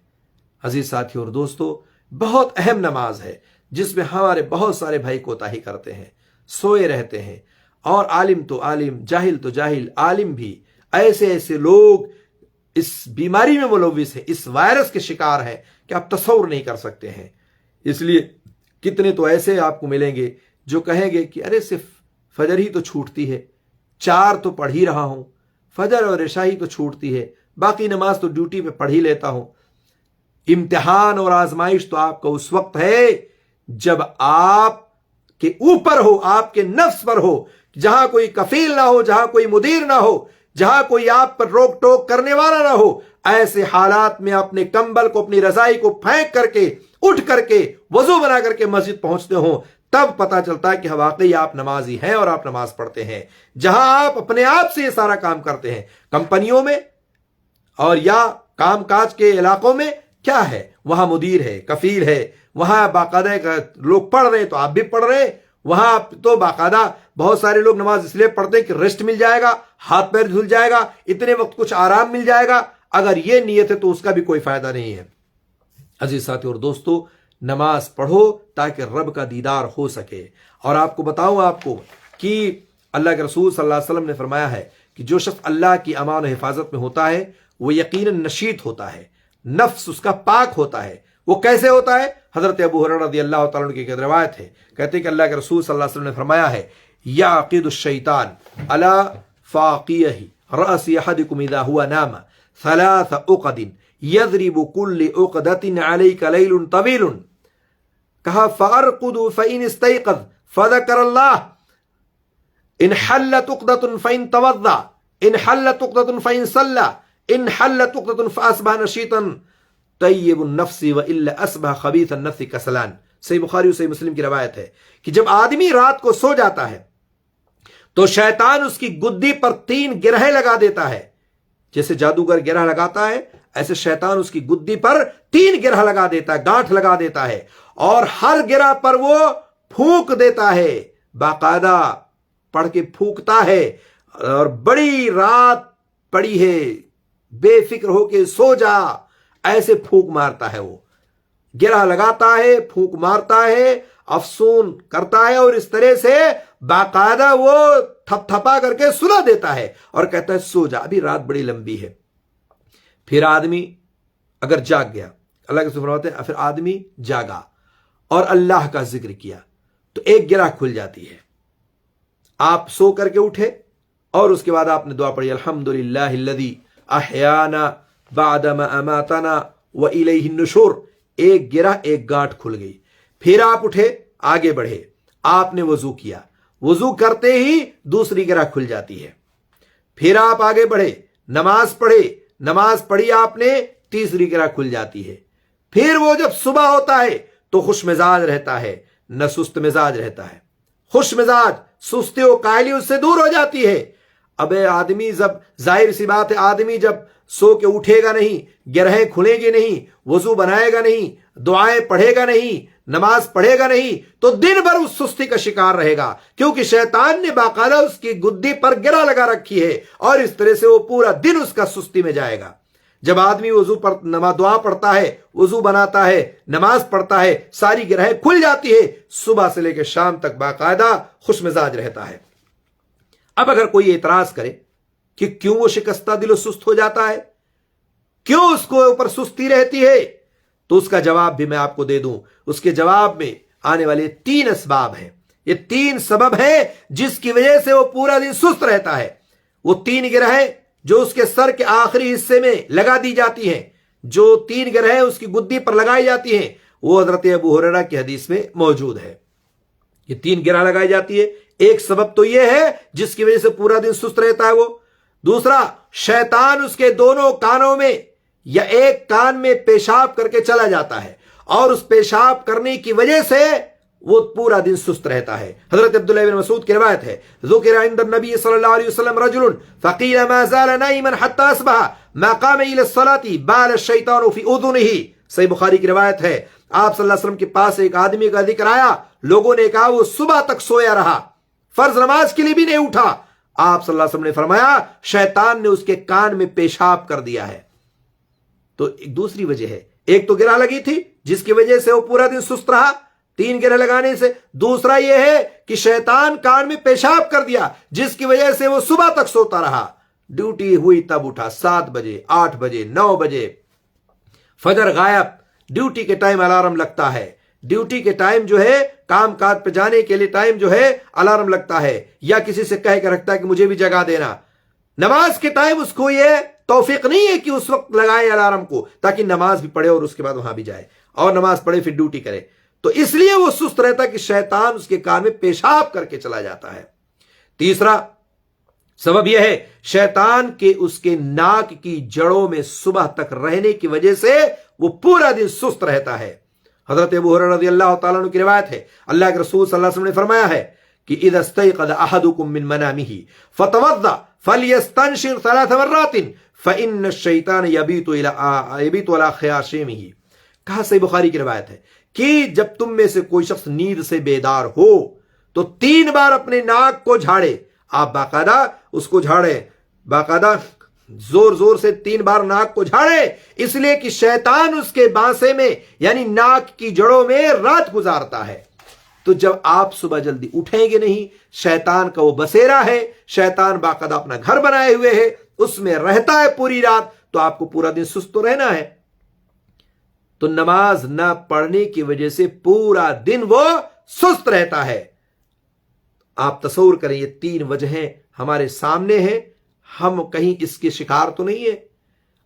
عزیز ساتھی اور دوستو، بہت اہم نماز ہے جس میں ہمارے بہت سارے بھائی کوتاہی کرتے ہیں، سوئے رہتے ہیں، اور عالم تو عالم، جاہل تو جاہل، عالم بھی، ایسے ایسے لوگ اس بیماری میں ملوث ہیں، اس وائرس کے شکار ہیں کہ آپ تصور نہیں کر سکتے ہیں۔ اس لیے کتنے تو ایسے آپ کو ملیں گے جو کہیں گے کہ ارے صرف فجر ہی تو چھوٹتی ہے، 4 تو پڑھ ہی رہا ہوں، فجر اور عشاء ہی تو چھوٹتی ہے، باقی نماز تو ڈیوٹی پہ پڑھ ہی لیتا ہوں۔ امتحان اور آزمائش تو آپ کا اس وقت ہے جب آپ کے اوپر ہو، آپ کے نفس پر ہو، جہاں کوئی کفیل نہ ہو، جہاں کوئی مدیر نہ ہو، جہاں کوئی آپ پر روک ٹوک کرنے والا نہ ہو، ایسے حالات میں اپنے کمبل کو، اپنی رضائی کو پھینک کر کے، اٹھ کر کے، وضو بنا کر کے مسجد پہنچتے ہوں، تب پتہ چلتا ہے کہ واقعی آپ نمازی ہیں اور آپ نماز پڑھتے ہیں۔ جہاں آپ اپنے آپ سے یہ سارا کام کرتے ہیں، کمپنیوں میں اور یا کام کاج کے علاقوں میں، کیا ہے وہاں مدیر ہے، کفیل ہے، وہاں باقاعدہ لوگ پڑھ رہے ہیں تو آپ بھی پڑھ رہے ہیں، وہاں تو باقاعدہ بہت سارے لوگ نماز اس لیے پڑھتے ہیں کہ ریسٹ مل جائے گا، ہاتھ پیر دھل جائے گا، اتنے وقت کچھ آرام مل جائے گا۔ اگر یہ نیت ہے تو اس کا بھی کوئی فائدہ نہیں ہے۔ عزیز ساتھی اور دوستو، نماز پڑھو تاکہ رب کا دیدار ہو سکے۔ اور آپ کو بتاؤں آپ کو کہ اللہ کے رسول صلی اللہ علیہ وسلم نے فرمایا ہے کہ جو شخص اللہ کی امان و حفاظت میں ہوتا ہے وہ یقیناً نشیط ہوتا ہے، نفس اس کا پاک ہوتا ہے۔ وہ کیسے ہوتا ہے؟ حضرت ابو ہریرہ رضی اللہ تعالیٰ عنہ کی ایک روایت ہے، کہتے ہیں کہ اللہ کے رسول صلی اللہ علیہ وسلم نے فرمایا ہے یعقد الشیطان علی فاقیہ رأس احدکم اذا هو نام 3 عقد یضرب كل عقدۃ علیک لیل طویل، کہا فارقد فإن استيقظ فذكر الله ان حلت عقدۃ فإن توضأ ان حلت عقدۃ فإن صلى ان حلت عقدۃ فاصبح نشیطا طیب النفس والا اصبح خبیث النفس کسلان۔ صحیح بخاری و صحیح مسلم کی روایت ہے کہ جب آدمی رات کو سو جاتا ہے تو شیطان اس کی گدی پر 3 گرہیں لگا دیتا ہے، جیسے جادوگر گرہ لگاتا ہے ایسے شیطان اس کی گدی پر 3 گرہ لگا دیتا ہے، گانٹھ لگا دیتا ہے، اور ہر گرہ پر وہ پھونک دیتا ہے، باقاعدہ پڑھ کے پھونکتا ہے، اور بڑی رات پڑی ہے، بے فکر ہو کے سو جا، ایسے پھونک مارتا ہے، وہ گرہ لگاتا ہے، پھونک مارتا ہے، افسون کرتا ہے، اور اس طرح سے باقاعدہ وہ تھپ تھپا کر کے سلا دیتا ہے اور کہتا ہے سو جا، ابھی رات بڑی لمبی ہے۔ پھر آدمی اگر جاگ گیا، اللہ کے سبحانہ فرماتے ہیں پھر آدمی جاگا اور اللہ کا ذکر کیا تو ایک گرہ کھل جاتی ہے، آپ سو کر کے اٹھے اور اس کے بعد آپ نے دعا پڑھی الحمدللہ الذی احیانا بعد ما اماتنا والیہ النشور، ایک گرہ ایک گانٹھ کھل گئی. پھر آپ اٹھے، آگے بڑھے، آپ نے وضو کیا، وضو کرتے ہی دوسری گرہ کھل جاتی ہے. پھر آپ آگے بڑھے، نماز پڑھے، نماز پڑھی آپ نے، تیسری گرہ کھل جاتی ہے. پھر وہ جب صبح ہوتا ہے تو خوش مزاج رہتا ہے، نہ سست مزاج رہتا ہے. خوش مزاج، سستی و کاہلی اس سے دور ہو جاتی ہے. اب آدمی جب، ظاہر سی بات ہے، آدمی جب سو کے اٹھے گا نہیں، گرہیں کھلیں گے نہیں، وضو بنائے گا نہیں، دعائیں پڑھے گا نہیں، نماز پڑھے گا نہیں، تو دن بھر اس سستی کا شکار رہے گا، کیونکہ شیطان نے باقاعدہ اس کی گدی پر گرہ لگا رکھی ہے، اور اس طرح سے وہ پورا دن اس کا سستی میں جائے گا. جب آدمی وضو پر دعا پڑھتا ہے، وضو بناتا ہے، نماز پڑھتا ہے، ساری گرہیں کھل جاتی ہے، صبح سے لے کے شام تک باقاعدہ خوش مزاج رہتا ہے. اب اگر کوئی اعتراض کرے کہ کیوں وہ شکستہ دل و سست ہو جاتا ہے، کیوں اس کو اوپر سستی رہتی ہے، تو اس کا جواب بھی میں آپ کو دے دوں. اس کے جواب میں آنے والے 3 اسباب ہیں. یہ 3 سبب ہیں جس کی وجہ سے وہ پورا دن سست رہتا ہے. وہ 3 گرہیں جو اس کے سر کے آخری حصے میں لگا دی جاتی ہیں، جو 3 گرہیں اس کی گدی پر لگائی جاتی ہیں، وہ حضرت ابو ہریرہ کی حدیث میں موجود ہے. یہ 3 گرہ لگائی جاتی ہے. ایک سبب تو یہ ہے جس کی وجہ سے پورا دن سست رہتا ہے وہ. دوسرا، شیطان اس کے دونوں کانوں میں یا ایک کان میں پیشاب کر کے چلا جاتا ہے، اور اس پیشاب کرنے کی وجہ سے وہ پورا دن سست رہتا ہے. حضرت عبداللہ بن مسعود کی روایت ہے، ذکر عند النبی صلی اللہ علیہ وسلم رجل فقیل ما زال نائما حتی اصبح ما قام الى الصلاة بال الشیطان فی اذنہ. صحیح بخاری کی روایت ہے، آپ صلی اللہ علیہ وسلم کے پاس ایک آدمی کا ذکر آیا، لوگوں نے کہا وہ صبح تک سویا رہا، فرض نماز کے لیے بھی نہیں اٹھا. آپ صلی اللہ علیہ وسلم نے فرمایا شیطان نے اس کے کان میں پیشاب کر دیا ہے. تو ایک دوسری وجہ ہے، ایک تو گرہ لگی تھی جس کی وجہ سے وہ پورا دن سست رہا 3 گرہ لگانے سے. دوسرا یہ ہے کہ شیطان کان میں پیشاب کر دیا جس کی وجہ سے وہ صبح تک سوتا رہا. ڈیوٹی ہوئی تب اٹھا، 7 بجے، 8 بجے، 9 بجے، فجر غائب. ڈیوٹی کے ٹائم الارم لگتا ہے، ڈیوٹی کے ٹائم جو ہے، کام کاج پہ جانے کے لیے ٹائم جو ہے الارم لگتا ہے، یا کسی سے کہہ کے رکھتا ہے کہ مجھے بھی جگا دینا. نماز کے ٹائم اس کو یہ توفیق نہیں ہے کہ اس وقت لگائے الارم کو، تاکہ نماز بھی پڑھے اور اس کے بعد وہاں بھی جائے اور نماز پڑھے پھر ڈیوٹی کرے. تو اس لیے وہ سست رہتا ہے کہ شیطان اس کے کان میں پیشاب کر کے چلا جاتا ہے. تیسرا سبب یہ ہے، شیطان کے اس کے ناک کی جڑوں میں صبح تک رہنے کی وجہ سے وہ پورا دن سست رہتا ہے. حضرت ابو ہریرہ رضی اللہ تعالیٰ عنہ کی روایت ہے، اللہ کے رسول صلی اللہ علیہ وسلم نے فرمایا ہے کہ اذا استيقظ احدكم من منامه فتوضا فليستنشق 3 مرات فان الشيطان يبيت على خياشيمه. کہا صحیح بخاری کی روایت ہے کہ جب تم میں سے کوئی شخص نیند سے بیدار ہو تو 3 بار اپنے ناک کو جھاڑے. آپ باقاعدہ اس کو جھاڑے، باقاعدہ زور زور سے 3 بار ناک کو جھاڑے، اس لیے کہ شیطان اس کے بانسے میں یعنی ناک کی جڑوں میں رات گزارتا ہے. تو جب آپ صبح جلدی اٹھیں گے نہیں، شیطان کا وہ بسیرا ہے، شیطان باقاعدہ اپنا گھر بنائے ہوئے ہے، اس میں رہتا ہے پوری رات، تو آپ کو پورا دن سست تو رہنا ہے. تو نماز نہ پڑھنے کی وجہ سے پورا دن وہ سست رہتا ہے. آپ تصور کریں، یہ 3 وجہیں ہمارے سامنے ہیں، ہم کہیں اس کے شکار تو نہیں ہے.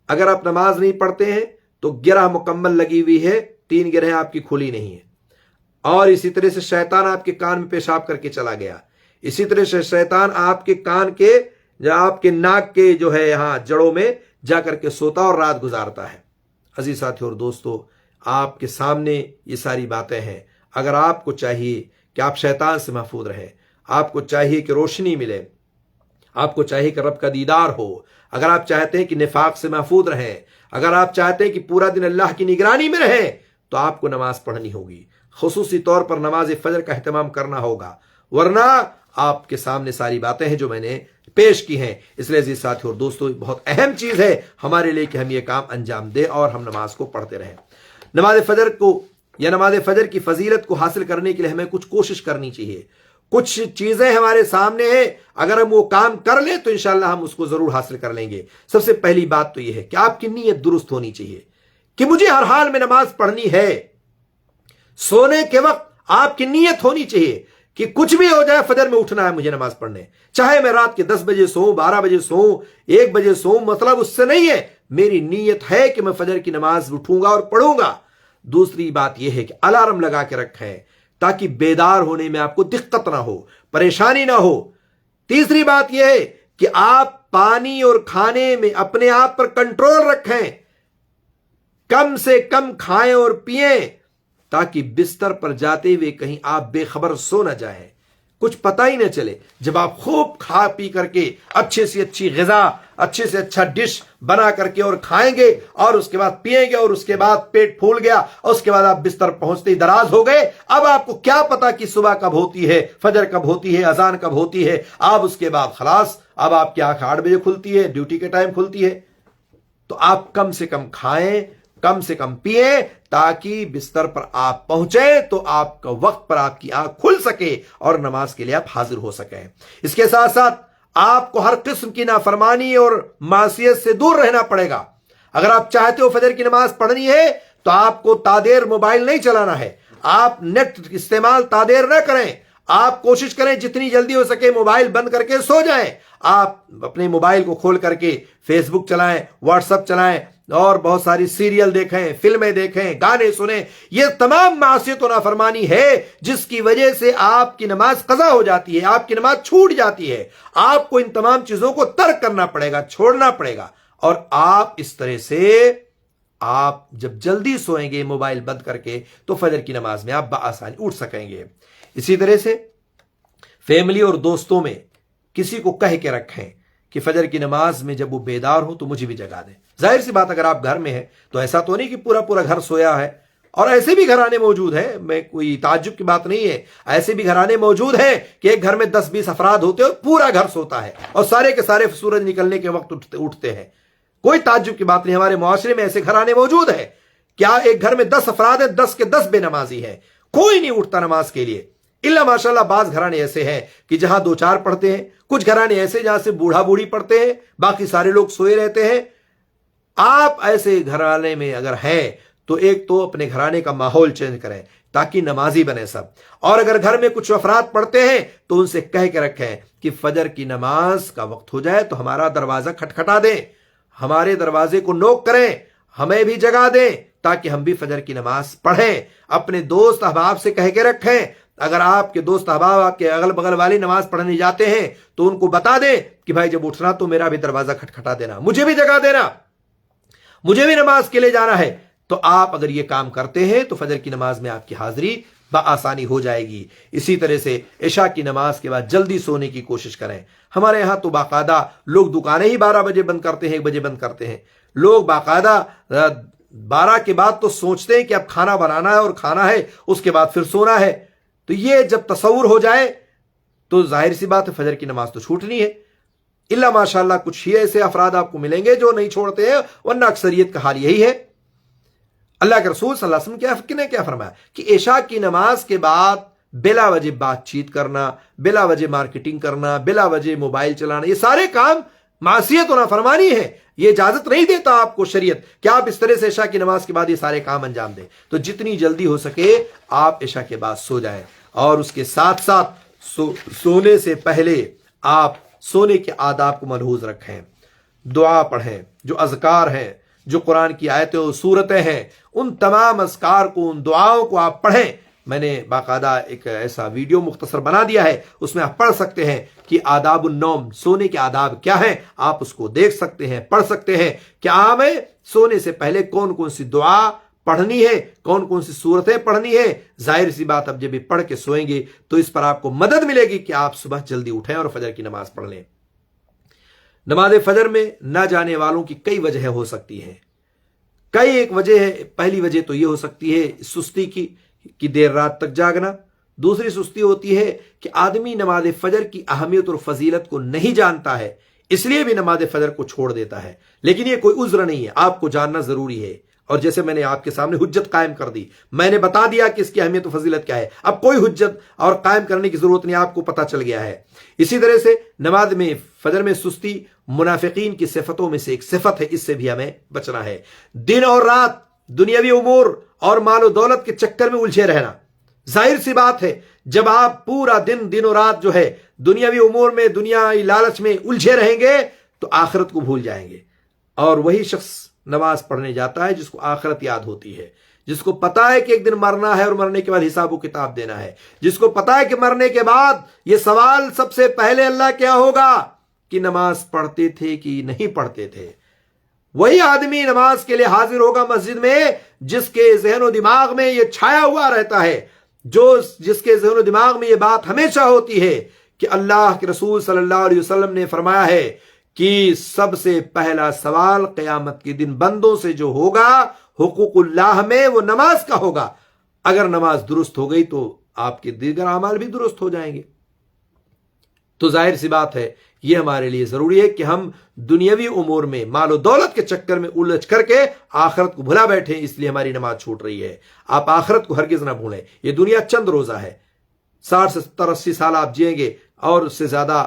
اگر آپ نماز نہیں پڑھتے ہیں تو گرہ مکمل لگی ہوئی ہے، 3 گرہیں آپ کی کھلی نہیں ہیں، اور اسی طرح سے شیطان آپ کے کان میں پیشاب کر کے چلا گیا، اسی طرح سے شیطان آپ کے کان کے یا آپ کے ناک کے جو ہے یہاں جڑوں میں جا کر کے سوتا اور رات گزارتا ہے. عزیز ساتھی اور دوستو، آپ کے سامنے یہ ساری باتیں ہیں. اگر آپ کو چاہیے کہ آپ شیطان سے محفوظ رہیں، آپ کو چاہیے کہ روشنی ملے، آپ کو چاہیے کہ رب کا دیدار ہو، اگر آپ چاہتے ہیں کہ نفاق سے محفوظ رہیں، اگر آپ چاہتے ہیں کہ پورا دن اللہ کی نگرانی میں رہیں، تو آپ کو نماز پڑھنی ہوگی. خصوصی طور پر نماز فجر کا اہتمام کرنا ہوگا، ورنہ آپ کے سامنے ساری باتیں ہیں جو میں نے پیش کی ہیں. اس لیے عزیز ساتھی اور دوستو، بہت اہم چیز ہے ہمارے لیے کہ ہم یہ کام انجام دیں اور ہم نماز کو پڑھتے رہیں. نماز فجر کو یا نماز فجر کی فضیلت کو حاصل کرنے کے لیے ہمیں کچھ کوشش کرنی چاہیے. کچھ چیزیں ہمارے سامنے ہیں، اگر ہم وہ کام کر لیں تو انشاءاللہ ہم اس کو ضرور حاصل کر لیں گے. سب سے پہلی بات تو یہ ہے کہ آپ کی نیت درست ہونی چاہیے کہ مجھے ہر حال میں نماز پڑھنی ہے. سونے کے وقت آپ کی نیت ہونی چاہیے کہ کچھ بھی ہو جائے فجر میں اٹھنا ہے مجھے نماز پڑھنے، چاہے میں رات کے 10 بجے سوؤں، 12 بجے سوؤں، 1 بجے سوؤں، مطلب اس سے نہیں ہے، میری نیت ہے کہ میں فجر کی نماز اٹھوں گا اور پڑھوں گا۔ دوسری بات یہ ہے کہ الارم لگا کے رکھیں تاکہ بیدار ہونے میں آپ کو دقت نہ ہو، پریشانی نہ ہو۔ تیسری بات یہ ہے کہ آپ پانی اور کھانے میں اپنے آپ پر کنٹرول رکھیں، کم سے کم کھائیں اور پئیں تاکہ بستر پر جاتے ہوئے کہیں آپ بے خبر سو نہ جائیں، کچھ پتہ ہی نہ چلے۔ جب آپ خوب کھا پی کر کے اچھے سے اچھی غذا، اچھے سے اچھا ڈش بنا کر کے اور کھائیں گے اور اس کے بعد پیئیں گے اور اس کے بعد پیٹ پھول گیا اور اس کے بعد آپ بستر پہنچتے ہی دراز ہو گئے، اب آپ کو کیا پتا کہ صبح کب ہوتی ہے، فجر کب ہوتی ہے، اذان کب ہوتی ہے۔ آپ اس کے بعد خلاص، اب آپ کی آنکھ 8 بجے کھلتی ہے، ڈیوٹی کے ٹائم کھلتی ہے، تو آپ کم سے کم کھائیں، کم سے کم پیئیں تاکہ بستر پر آپ پہنچیں تو آپ کا وقت پر آپ کی آنکھ کھل سکے اور نماز کے لیے آپ حاضر ہو سکیں۔ اس کے ساتھ ساتھ آپ کو ہر قسم کی نافرمانی اور معصیت سے دور رہنا پڑے گا۔ اگر آپ چاہتے ہو فجر کی نماز پڑھنی ہے تو آپ کو تادیر موبائل نہیں چلانا ہے، آپ نیٹ استعمال تادیر نہ کریں، آپ کوشش کریں جتنی جلدی ہو سکے موبائل بند کر کے سو جائیں۔ آپ اپنے موبائل کو کھول کر کے فیس بک چلائیں، واٹس ایپ چلائیں اور بہت ساری سیریل دیکھیں، فلمیں دیکھیں، گانے سنیں۔ یہ تمام معصیت و نافرمانی ہے جس کی وجہ سے آپ کی نماز قضا ہو جاتی ہے، آپ کی نماز چھوٹ جاتی ہے۔ آپ کو ان تمام چیزوں کو ترک کرنا پڑے گا، چھوڑنا پڑے گا، اور آپ اس طرح سے آپ جب جلدی سوئیں گے موبائل بند کر کے تو فجر کی نماز میں آپ بآسانی اٹھ سکیں گے۔ اسی طرح سے فیملی اور دوستوں میں کسی کو کہہ کے رکھیں کہ فجر کی نماز میں جب وہ بیدار ہو تو مجھے بھی جگا دیں۔ ظاہر سی بات اگر آپ گھر میں ہیں تو ایسا تو نہیں کہ پورا گھر سویا ہے، اور ایسے بھی گھرانے موجود ہیں، میں کوئی تعجب کی بات نہیں ہے، ایسے بھی گھرانے موجود ہیں کہ ایک گھر میں 10-20 افراد ہوتے ہیں اور پورا گھر سوتا ہے اور سارے کے سارے سورج نکلنے کے وقت اٹھتے ہیں۔ کوئی تعجب کی بات نہیں، ہمارے معاشرے میں ایسے گھرانے موجود ہیں۔ کیا ایک گھر میں 10 افراد ہیں، 10 کے 10 بے نمازی ہیں، کوئی نہیں اٹھتا نماز کے لیے، الا ماشاءاللہ بعض گھرانے ایسے ہیں کہ جہاں 2-4 پڑھتے ہیں، کچھ گھرانے ایسے جہاں سے بوڑھا بوڑھی پڑھتے ہیں، باقی سارے لوگ سوئے رہتے ہیں۔ آپ ایسے گھرانے میں اگر ہیں تو ایک تو اپنے گھرانے کا ماحول چینج کریں تاکہ نمازی بنے سب، اور اگر گھر میں کچھ افراد پڑھتے ہیں تو ان سے کہہ کے رکھیں کہ فجر کی نماز کا وقت ہو جائے تو ہمارا دروازہ کھٹکھٹا دیں، ہمارے دروازے کو نوک کریں، ہمیں بھی جگا دیں تاکہ ہم بھی فجر کی نماز پڑھیں۔ اپنے دوست احباب سے کہہ کے رکھیں، اگر آپ کے دوست احباب آپ کے اگل بغل والی نماز پڑھنے جاتے ہیں تو ان کو بتا دیں کہ بھائی جب اٹھنا تو میرا بھی دروازہ کھٹکھٹا دینا، مجھے بھی جگا دینا، مجھے بھی نماز کے لیے جانا ہے۔ تو آپ اگر یہ کام کرتے ہیں تو فجر کی نماز میں آپ کی حاضری بآسانی ہو جائے گی۔ اسی طرح سے عشاء کی نماز کے بعد جلدی سونے کی کوشش کریں۔ ہمارے ہاں تو باقاعدہ لوگ دکانیں ہی 12 بجے بند کرتے ہیں، 1 بجے بند کرتے ہیں، لوگ باقاعدہ 12 کے بعد تو سوچتے ہیں کہ اب کھانا بنانا ہے اور کھانا ہے، اس کے بعد پھر سونا ہے۔ تو یہ جب تصور ہو جائے تو ظاہر سی بات ہے فجر کی نماز تو چھوٹنی ہے، الا ماشاءاللہ کچھ ہی ایسے افراد آپ کو ملیں گے جو نہیں چھوڑتے ہیں، ورنہ اکثریت کا حال یہی ہے۔ اللہ کے رسول صلی اللہ علیہ وسلم نے کیا فرمایا کہ عشاء کی نماز کے بعد بلا وجہ بات چیت کرنا، بلا وجہ مارکیٹنگ کرنا، بلا وجہ موبائل چلانا، یہ سارے کام معصیت و نافرمانی ہے۔ یہ اجازت نہیں دیتا آپ کو شریعت کہ آپ اس طرح سے عشاء کی نماز کے بعد یہ سارے کام انجام دیں۔ تو جتنی جلدی ہو سکے آپ عشاء کے بعد سو جائیں، اور اس کے ساتھ ساتھ سونے سے پہلے آپ سونے کے آداب کو ملحوظ رکھیں، دعا پڑھیں، جو اذکار ہیں، جو قرآن کی آیتیں و سورتیں ہیں، ان تمام اذکار کو، ان دعاؤں کو آپ پڑھیں۔ میں نے باقاعدہ ایک ایسا ویڈیو مختصر بنا دیا ہے، اس میں آپ پڑھ سکتے ہیں کہ آداب النوم، سونے کے آداب کیا ہیں، آپ اس کو دیکھ سکتے ہیں، پڑھ سکتے ہیں کہ ہمیں سونے سے پہلے کون کون سی دعا پڑھنی ہے، کون کون سی صورتیں پڑھنی ہے۔ ظاہر سی بات اب جب بھی پڑھ کے سوئیں گے تو اس پر آپ کو مدد ملے گی کہ آپ صبح جلدی اٹھیں اور فجر کی نماز پڑھ لیں۔ نماز فجر میں نہ جانے والوں کی کئی وجہیں ہو سکتی ہیں، کئی ایک وجہ ہے۔ پہلی وجہ تو یہ ہو سکتی ہے سستی کی دیر رات تک جاگنا۔ دوسری سستی ہوتی ہے کہ آدمی نماز فجر کی اہمیت اور فضیلت کو نہیں جانتا ہے، اس لیے بھی نماز فجر کو چھوڑ دیتا ہے، لیکن یہ کوئی عذر نہیں ہے، آپ کو جاننا ضروری ہے۔ اور جیسے میں نے آپ کے سامنے حجت قائم کر دی، میں نے بتا دیا کہ اس کی اہمیت و فضیلت کیا ہے، اب کوئی حجت اور قائم کرنے کی ضرورت نہیں، آپ کو پتہ چل گیا ہے۔ اسی طرح سے نماز میں فجر میں سستی منافقین کی صفتوں میں سے ایک صفت ہے، اس سے بھی ہمیں بچنا ہے۔ دن اور رات دنیاوی امور اور مال و دولت کے چکر میں الجھے رہنا، ظاہر سی بات ہے جب آپ پورا دن و رات جو ہے دنیاوی امور میں دنیاوی لالچ میں الجھے رہیں گے تو آخرت کو بھول جائیں گے. اور وہی شخص نماز پڑھنے جاتا ہے جس کو آخرت یاد ہوتی ہے، جس کو پتا ہے کہ ایک دن مرنا ہے اور مرنے کے بعد حساب و کتاب دینا ہے، جس کو پتا ہے کہ مرنے کے بعد یہ سوال سب سے پہلے اللہ کیا ہوگا کہ نماز پڑھتے تھے کہ نہیں پڑھتے تھے. وہی آدمی نماز کے لیے حاضر ہوگا مسجد میں جس کے ذہن و دماغ میں یہ چھایا ہوا رہتا ہے، جس کے ذہن و دماغ میں یہ بات ہمیشہ ہوتی ہے کہ اللہ کے رسول صلی اللہ علیہ وسلم نے فرمایا ہے کہ سب سے پہلا سوال قیامت کے دن بندوں سے جو ہوگا حقوق اللہ میں وہ نماز کا ہوگا. اگر نماز درست ہو گئی تو آپ کے دیگر اعمال بھی درست ہو جائیں گے. تو ظاہر سی بات ہے یہ ہمارے لیے ضروری ہے کہ ہم دنیاوی امور میں مال و دولت کے چکر میں الجھ کر کے آخرت کو بھلا بیٹھے، اس لیے ہماری نماز چھوٹ رہی ہے. آپ آخرت کو ہرگز نہ بھولیں. یہ دنیا چند روزہ ہے، 60 70 80 سال آپ جئیں گے اور اس سے زیادہ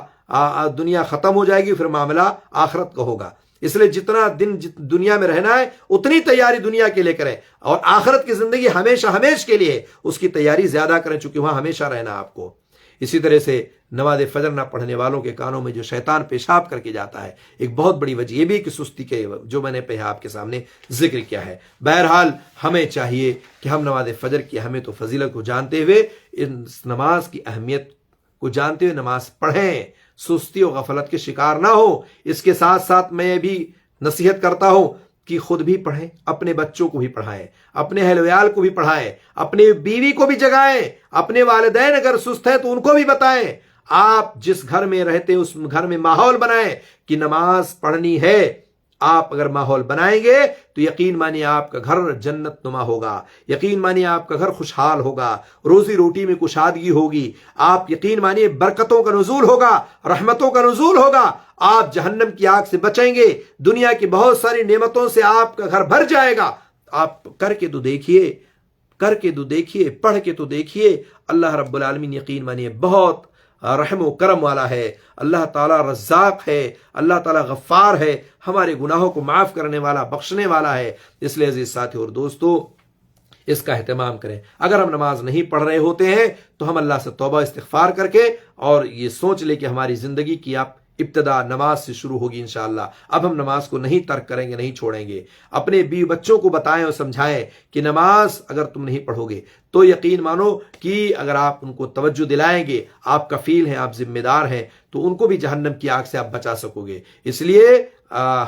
دنیا ختم ہو جائے گی، پھر معاملہ آخرت کا ہوگا. اس لیے جتنا دن دنیا میں رہنا ہے اتنی تیاری دنیا کے لیے کریں، اور آخرت کی زندگی ہمیشہ ہمیشہ کے لیے اس کی تیاری زیادہ کریں، چونکہ وہاں ہمیشہ رہنا آپ کو. اسی طرح سے نماز فجر نہ پڑھنے والوں کے کانوں میں جو شیطان پیشاب کر کے جاتا ہے، ایک بہت بڑی وجہ یہ بھی کہ سستی کے جو میں نے پہلے آپ کے سامنے ذکر کیا ہے. بہرحال ہمیں چاہیے کہ ہم نماز فجر کی اہمیت و فضیلت کو جانتے ہوئے، اس نماز کی اہمیت کو جانتے ہوئے نماز پڑھیں، سستی و غفلت کے شکار نہ ہو. اس کے ساتھ ساتھ میں بھی نصیحت کرتا ہوں کہ خود بھی پڑھیں، اپنے بچوں کو بھی پڑھائیں، اپنے اہل ویال کو بھی پڑھائیں، اپنی بیوی کو بھی جگائیں، اپنے والدین اگر سست ہیں تو ان کو بھی بتائیں. آپ جس گھر میں رہتے ہیں اس گھر میں ماحول بنائیں کہ نماز پڑھنی ہے. آپ اگر ماحول بنائیں گے تو یقین مانیے آپ کا گھر جنت نما ہوگا، یقین مانیے آپ کا گھر خوشحال ہوگا، روزی روٹی میں کشادگی ہوگی، آپ یقین مانیے برکتوں کا نزول ہوگا، رحمتوں کا نزول ہوگا، آپ جہنم کی آگ سے بچیں گے، دنیا کی بہت ساری نعمتوں سے آپ کا گھر بھر جائے گا. آپ کر کے تو دیکھیے، پڑھ کے تو دیکھیے. اللہ رب العالمین یقین مانیے بہت رحم و کرم والا ہے، اللہ تعالیٰ رزاق ہے، اللہ تعالیٰ غفار ہے، ہمارے گناہوں کو معاف کرنے والا، بخشنے والا ہے. اس لیے عزیز ساتھی اور دوستو، اس کا اہتمام کریں. اگر ہم نماز نہیں پڑھ رہے ہوتے ہیں تو ہم اللہ سے توبہ استغفار کر کے اور یہ سوچ لیں کہ ہماری زندگی کی ابتدا نماز سے شروع ہوگی انشاءاللہ. اب ہم نماز کو نہیں ترک کریں گے، نہیں چھوڑیں گے. اپنے بیوی بچوں کو بتائیں اور سمجھائیں کہ نماز اگر تم نہیں پڑھو گے تو یقین مانو کہ اگر آپ ان کو توجہ دلائیں گے، آپ کفیل ہیں، آپ ذمہ دار ہیں، تو ان کو بھی جہنم کی آگ سے آپ بچا سکو گے. اس لیے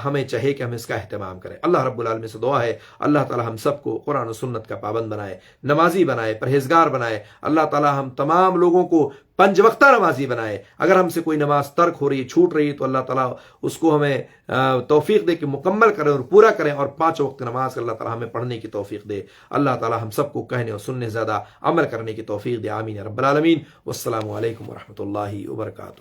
ہمیں چاہیے کہ ہم اس کا اہتمام کریں. اللہ رب العالمین سے دعا ہے اللہ تعالی ہم سب کو قرآن و سنت کا پابند بنائے، نمازی بنائے، پرہیزگار بنائے. اللہ تعالی ہم تمام لوگوں کو 5 وقتہ نمازی بنائے. اگر ہم سے کوئی نماز ترک ہو رہی ہے، چھوٹ رہی ہے، تو اللہ تعالیٰ اس کو ہمیں توفیق دے کہ مکمل کریں اور پورا کریں، اور 5 وقت نماز اللہ تعالیٰ ہمیں پڑھنے کی توفیق دے. اللہ تعالیٰ ہم سب کو کہنے اور سننے زیادہ عمل کرنے کی توفیق دے. آمین رب العالمین. والسلام علیکم ورحمۃ اللہ وبرکاتہ.